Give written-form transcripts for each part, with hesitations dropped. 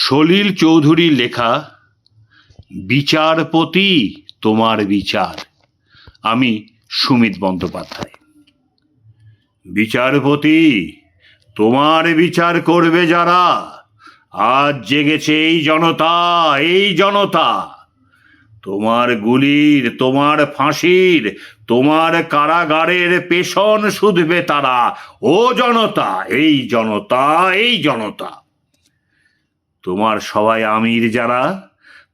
সলিল চৌধুরীর লেখা বিচারপতি তোমার বিচার। আমি সুমিত বন্দ্যোপাধ্যায়। বিচারপতি তোমার বিচার করবে যারা, আজ জেগেছে এই জনতা। তোমার গুলির, তোমার ফাঁসির, তোমার কারাগারের পেষণ শুধবে তারা। ও জনতা, এই জনতা। তোমার সবাই আমির যারা,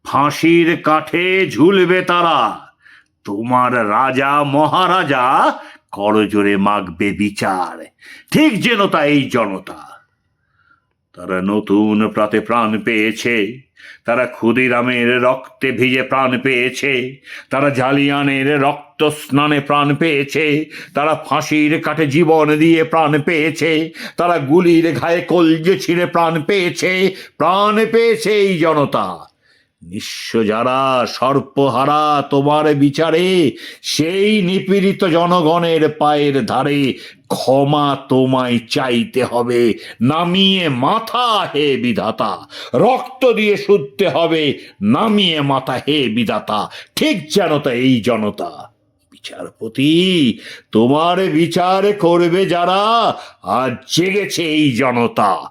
ফাঁসির কাঠে ঝুলবে তারা। তোমার রাজা মহারাজা করজোরে মাগবে বিচার। ঠিক যেন তা এই জনতা। তারা নতুন প্রাতে প্রাণ পেয়েছে, তারা ক্ষুদিরামের রক্তে ভিজে প্রাণ পেয়েছে, তারা জালিয়ানের রক্ত স্নানে প্রাণ পেয়েছে, তারা ফাঁসির কাঠে জীবন দিয়ে প্রাণ পেয়েছে, তারা গুলির ঘায়ে কলজে ছিঁড়ে প্রাণ পেয়েছে এই জনতা। নিঃস্ব যারা, সর্পহারা তোমার বিচারে, সেই নিপীড়িত জনগণের পায়ের ধারে ক্ষমা তোমায় চাইতে হবে নামিয়ে মাথা, হে বিধাতা। রক্ত দিয়ে শুদ্ধতে হবে নামিয়ে মাথা, হে বিধাতা। ঠিক যেন তা এই জনতা। বিচারপতি তোমার বিচার করবে যারা, আজ জেগেছে এই জনতা।